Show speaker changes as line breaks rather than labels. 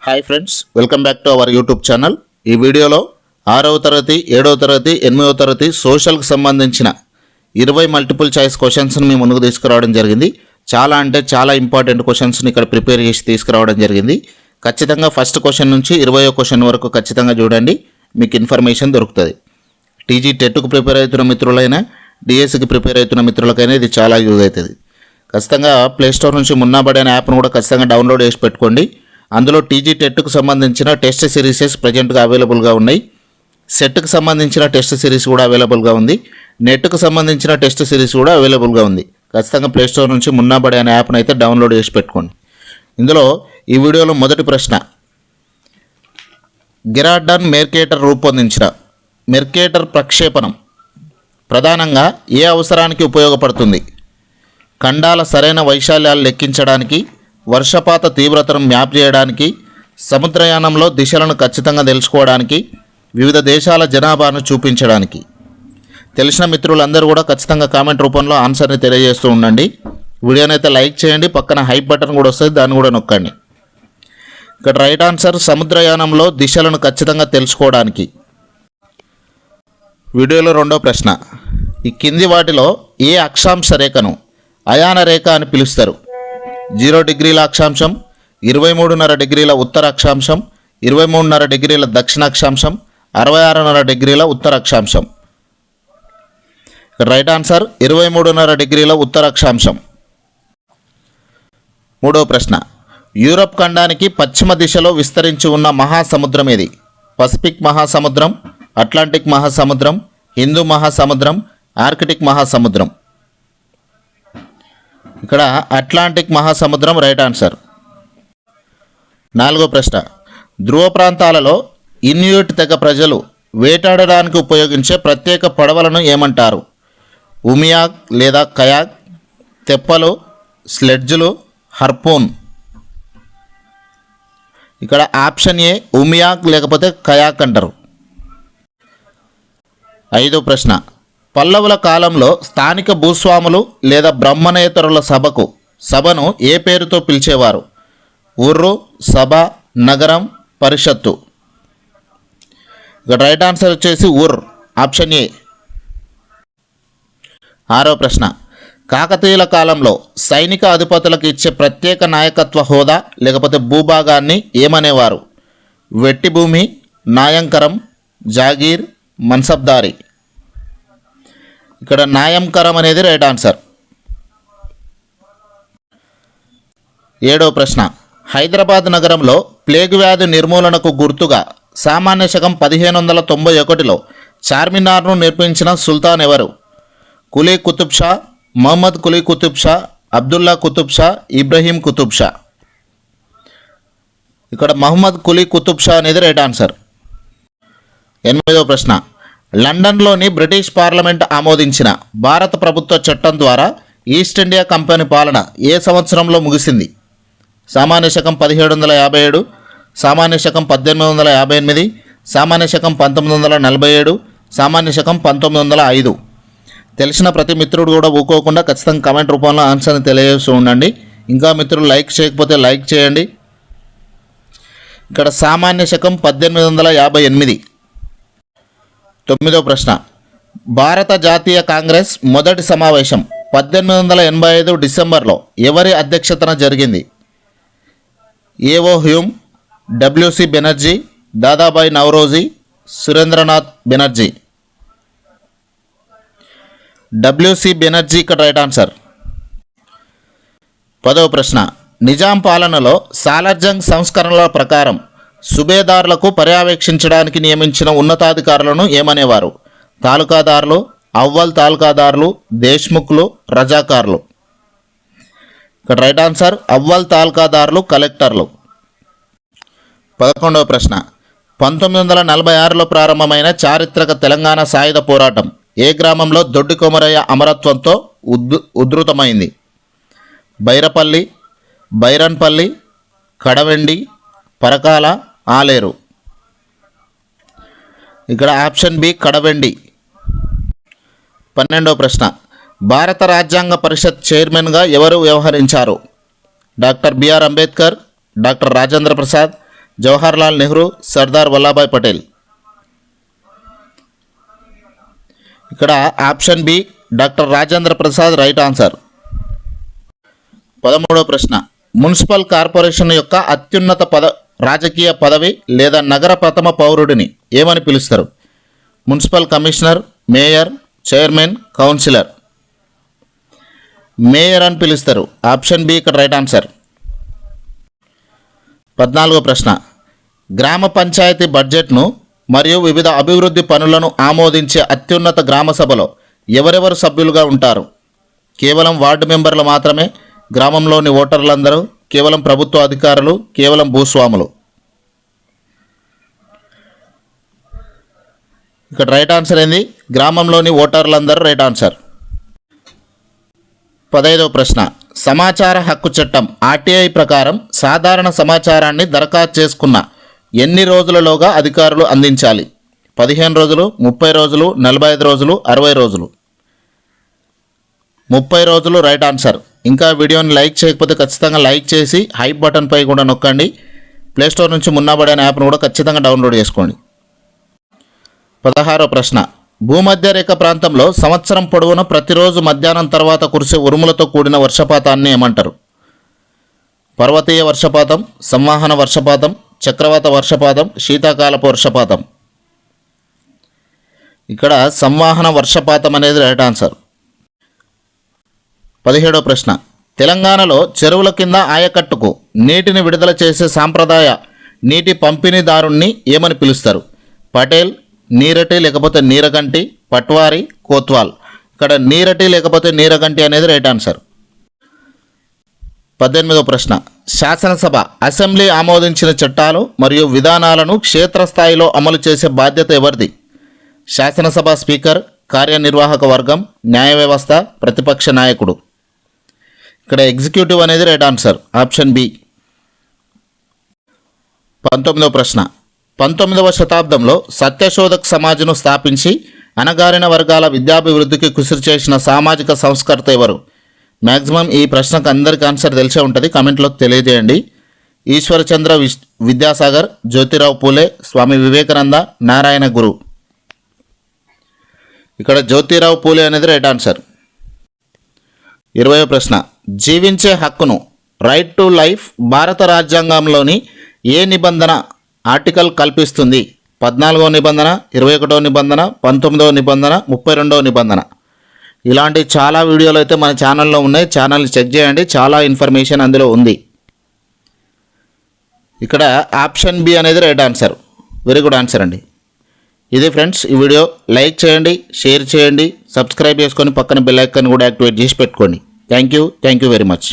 Hi friends, welcome back to our YouTube channel. ఈ వీడియోలో 6వ తరగతి 7వ తరగతి 8వ తరగతి సోషల్కి సంబంధించిన 20 మల్టిపుల్ చాయిస్ క్వశ్చన్స్ని మీ ముందుకు తీసుకురావడం జరిగింది. చాలా ఇంపార్టెంట్ క్వశ్చన్స్ని ఇక్కడ ప్రిపేర్ చేసి తీసుకురావడం జరిగింది. ఖచ్చితంగా ఫస్ట్ క్వశ్చన్ నుంచి 20వ క్వశ్చన్ వరకు ఖచ్చితంగా చూడండి, మీకు ఇన్ఫర్మేషన్ దొరుకుతుంది. టీజీ టెట్కు ప్రిపేర్ అవుతున్న మిత్రులైనా డిఎస్సికి ప్రిపేర్ అవుతున్న మిత్రులకైనా ఇది చాలా యూజ్ అవుతుంది. ఖచ్చితంగా ప్లేస్టోర్ నుంచి మున్నాబడి అనే యాప్ను కూడా ఖచ్చితంగా డౌన్లోడ్ చేసి పెట్టుకోండి. అందులో టీజీ టెట్కు సంబంధించిన టెస్ట్ సిరీసెస్ ప్రజెంట్గా అవైలబుల్గా ఉన్నాయి. సెట్కి సంబంధించిన టెస్ట్ సిరీస్ కూడా అవైలబుల్గా ఉంది. నెట్కు సంబంధించిన టెస్ట్ సిరీస్ కూడా అవైలబుల్గా ఉంది. ఖచ్చితంగా ప్లేస్టోర్ నుంచి మున్నాబడి అనే యాప్ను అయితే డౌన్లోడ్ చేసి పెట్టుకోండి. ఇందులో ఈ వీడియోలో మొదటి ప్రశ్న, గెరార్డన్ మెర్కేటర్ రూపొందించిన మెర్కేటర్ ప్రక్షేపణం ప్రధానంగా ఏ అవసరానికి ఉపయోగపడుతుంది? ఖండాల సరైన వైశాల్యాలు లెక్కించడానికి, వర్షపాత తీవ్రతను మ్యాప్ చేయడానికి, సముద్రయానంలో దిశలను ఖచ్చితంగా తెలుసుకోవడానికి, వివిధ దేశాల జనాభాను చూపించడానికి. తెలిసిన మిత్రులందరూ కూడా ఖచ్చితంగా కామెంట్ రూపంలో ఆన్సర్ని తెలియజేస్తూ ఉండండి. వీడియోని అయితే లైక్ చేయండి, పక్కన హైప్ బటన్ కూడా వస్తుంది, దాన్ని కూడా నొక్కండి. ఇక్కడ రైట్ ఆన్సర్ సముద్రయానంలో దిశలను ఖచ్చితంగా తెలుసుకోవడానికి. వీడియోలో రెండో ప్రశ్న, ఈ కింది వాటిలో ఏ అక్షాంశ రేఖను అయాన రేఖ అని పిలుస్తారు? 0 డిగ్రీల అక్షాంశం, 23.5 డిగ్రీల ఉత్తర అక్షాంశం, 23.5 డిగ్రీల దక్షిణ అక్షాంశం, 66.5 డిగ్రీల ఉత్తర అక్షాంశం. రైట్ ఆన్సర్ 23.5 డిగ్రీల ఉత్తర అక్షాంశం. మూడవ ప్రశ్న, యూరప్ ఖండానికి పశ్చిమ దిశలో విస్తరించి ఉన్న మహాసముద్రం ఏది? పసిఫిక్ మహాసముద్రం, అట్లాంటిక్ మహాసముద్రం, హిందూ మహాసముద్రం, ఆర్కిటిక్ మహాసముద్రం. ఇక్కడ అట్లాంటిక్ మహాసముద్రం రైట్ ఆన్సర్. నాలుగో ప్రశ్న, ధ్రువ ప్రాంతాలలో ఇన్యూట్ తెగ ప్రజలు వేటాడడానికి ఉపయోగించే ప్రత్యేక పడవలను ఏమంటారు? ఉమియాగ్ లేదా కయాక్, తెప్పలు, స్లెడ్జులు, హర్పూన్. ఇక్కడ ఆప్షన్ ఏ ఉమియాగ్ లేకపోతే కయాక్ అంటారు. ఐదో ప్రశ్న, పల్లవుల కాలంలో స్థానిక భూస్వాములు లేదా బ్రహ్మనేతరుల సభను ఏ పేరుతో పిలిచేవారు? ఊర్రు, సభ, నగరం, పరిషత్తు. ఇక్కడ రైట్ ఆన్సర్ వచ్చేసి ఊర్, ఆప్షన్ ఏ. ఆరో ప్రశ్న, కాకతీయుల కాలంలో సైనిక అధిపతులకు ఇచ్చే ప్రత్యేక నాయకత్వ హోదా లేకపోతే భూభాగాన్ని ఏమనేవారు? వెట్టి భూమి, నాయంకరం, జాగీర్, మన్సబ్దారి. ఇక్కడ నాయంకరం అనేది రైట్ ఆన్సర్. ఏడో ప్రశ్న, హైదరాబాద్ నగరంలో ప్లేగు వ్యాధి నిర్మూలనకు గుర్తుగా సామాన్య శకం 1591లో చార్మినార్ను నిర్మించిన సుల్తాన్ ఎవరు? కులీ కుతుబ్ షా, మహమ్మద్ కులీ కుతుబ్ షా, అబ్దుల్లా కుతుబ్ షా, ఇబ్రహీం కుతుబ్ షా. ఇక్కడ మహమ్మద్ కులీ కుతుబ్ షా అనేది రైట్ ఆన్సర్. ఎనిమిదో ప్రశ్న, లండన్లోని బ్రిటిష్ పార్లమెంట్ ఆమోదించిన భారత ప్రభుత్వ చట్టం ద్వారా ఈస్ట్ ఇండియా కంపెనీ పాలన ఏ సంవత్సరంలో ముగిసింది? సామాన్య శకం 1757, సామాన్య శకం 1858, సామాన్య శకం 1947, సామాన్య శకం 1905. తెలిసిన ప్రతి మిత్రుడు కూడా ఊకోకుండా ఖచ్చితంగా కామెంట్ రూపంలో ఆన్సర్ని తెలియజేస్తూ ఉండండి. ఇంకా మిత్రులు లైక్ చేయకపోతే లైక్ చేయండి. ఇక్కడ సామాన్య శకం 1858. తొమ్మిదో ప్రశ్న, భారత జాతీయ కాంగ్రెస్ మొదటి సమావేశం 1885 డిసెంబర్లో ఎవరి అధ్యక్షతన జరిగింది? AO Hume, WC Banerjee, Dadabhai Naoroji, Surendranath Banerjee. WC Banerjee ఇక్కడ రైట్ ఆన్సర్. పదవ ప్రశ్న, నిజాం పాలనలో సాలార్జంగ్ సంస్కరణల ప్రకారం సుబేదార్లకు పర్యవేక్షించడానికి నియమించిన ఉన్నతాధికారులను ఏమనేవారు? తాలూకాదారులు, అవ్వల్ తాలూకాదారులు, దేశ్ముఖ్లు, రజాకార్లు. ఇక్కడ రైట్ ఆన్సర్ అవ్వల్ తాలూకాదారులు, కలెక్టర్లు. 11వ ప్రశ్న, 1946లో ప్రారంభమైన చారిత్రక తెలంగాణ సాయుధ పోరాటం ఏ గ్రామంలో దొడ్డి కొమరయ్య అమరత్వంతో ఉధృతమైంది? బైరపల్లి, బైరన్పల్లి, కడవెండి, పరకాల, ఆలేరు. ఇక్కడ ఆప్షన్ బి కడవెండి. 12వ ప్రశ్న, భారత రాజ్యాంగ పరిషత్ చైర్మన్గా ఎవరు వ్యవహరించారు? Doctor BR Ambedkar, doctor Rajendra Prasad, Jawaharlal Nehru, Sardar Vallabhbhai Patel. ఇక్కడ option B doctor Rajendra Prasad right answer. 13వ ప్రశ్న. మున్సిపల్ కార్పొరేషన్ యొక్క అత్యున్నత రాజకీయ పదవి లేదా నగర ప్రథమ పౌరుడిని ఏమని పిలుస్తారు? Municipal commissioner, mayor, chairman, councillor. Mayor అని పిలుస్తారు. ఆప్షన్ బి ఇక్కడ రైట్ ఆన్సర్. 14వ ప్రశ్న. గ్రామ పంచాయతీ బడ్జెట్ను మరియు వివిధ అభివృద్ధి పనులను ఆమోదించే అత్యున్నత గ్రామ సభలో ఎవరెవరు సభ్యులుగా ఉంటారు? కేవలం వార్డు మెంబర్లు మాత్రమే, గ్రామంలోని ఓటర్లందరూ, కేవలం ప్రభుత్వ అధికారులు, కేవలం భూస్వాములు. ఇక్కడ రైట్ ఆన్సర్ ఏంది? గ్రామంలోని ఓటర్లందరూ రైట్ ఆన్సర్. 15వ ప్రశ్న. సమాచార హక్కు చట్టం ఆర్టీఐ ప్రకారం సాధారణ సమాచారాన్ని దరఖాస్తు చేసుకున్న ఎన్ని రోజులలోగా అధికారులు అందించాలి? 15 రోజులు, 30 రోజులు, 45 రోజులు, 60 రోజులు. 30 రోజులు రైట్ ఆన్సర్. ఇంకా వీడియోని లైక్ చేయకపోతే ఖచ్చితంగా లైక్ చేసి హైప్ బటన్ పై కూడా నొక్కండి. ప్లేస్టోర్ నుంచి మున్నాబడి అనే యాప్ను కూడా ఖచ్చితంగా డౌన్లోడ్ చేసుకోండి. 16వ ప్రశ్న. భూమధ్య రేఖ ప్రాంతంలో సంవత్సరం పొడవునా ప్రతిరోజు మధ్యాహ్నం తర్వాత కురిసే ఉరుములతో కూడిన వర్షపాతాన్ని ఏమంటారు? పర్వతీయ వర్షపాతం, సంవాహన వర్షపాతం, చక్రవాత వర్షపాతం, శీతాకాలపు వర్షపాతం. ఇక్కడ సంవాహన వర్షపాతం అనేది రైట్ ఆన్సర్. 17వ ప్రశ్న. తెలంగాణలో చెరువుల కింద ఆయకట్టుకు నీటిని విడుదల చేసే సాంప్రదాయ నీటి పంపిణీదారుణ్ణి ఏమని పిలుస్తారు? పటేల్, నీరటి లేకపోతే నీరగంటి, పట్వారి, కోత్వాల్. ఇక్కడ నీరటి లేకపోతే నీరగంటి అనేది రైట్ ఆన్సర్. 18వ ప్రశ్న. శాసనసభ అసెంబ్లీ ఆమోదించిన చట్టాలు మరియు విధానాలను క్షేత్రస్థాయిలో అమలు చేసే బాధ్యత ఎవరిది? శాసనసభ స్పీకర్, కార్యనిర్వాహక వర్గం, న్యాయ వ్యవస్థ, ప్రతిపక్ష నాయకుడు. ఇక్కడ ఎగ్జిక్యూటివ్ అనేది రైట్ ఆన్సర్. Option B. 19వ ప్రశ్న. 19వ శతాబ్దంలో సత్యశోధక్ సమాజ్ను స్థాపించి అణగారిన వర్గాల విద్యాభివృద్ధికి కృషి చేసిన సామాజిక సంస్కర్త ఎవరు? మ్యాక్సిమం ఈ ప్రశ్నకు అందరికీ ఆన్సర్ తెలిసే ఉంటుంది, కామెంట్లో తెలియజేయండి. ఈశ్వరచంద్ర విద్యాసాగర్, జ్యోతిరావు పూలే, స్వామి వివేకానంద, నారాయణ గురు. ఇక్కడ జ్యోతిరావు పూలే అనేది రైట్ ఆన్సర్. 20వ ప్రశ్న. జీవించే హక్కును రైట్ టు లైఫ్ భారత రాజ్యాంగంలోని ఏ నిబంధన ఆర్టికల్ కల్పిస్తుంది? 14వ నిబంధన, 21వ నిబంధన, 19వ నిబంధన, 32వ నిబంధన. ఇలాంటి చాలా వీడియోలు అయితే మన ఛానల్లో ఉన్నాయి. ఛానల్ని చెక్ చేయండి, చాలా ఇన్ఫర్మేషన్ అందులో ఉంది. ఇక్కడ ఆప్షన్ బి అనేది right answer. Very good answer అండి. ఇది ఫ్రెండ్స్ ఈ వీడియో. లైక్ చేయండి, షేర్ చేయండి, సబ్స్క్రైబ్ చేసుకొని పక్కన బెల్ ఐకాన్ కూడా యాక్టివేట్ చేసి పెట్టుకోండి. Thank you very much.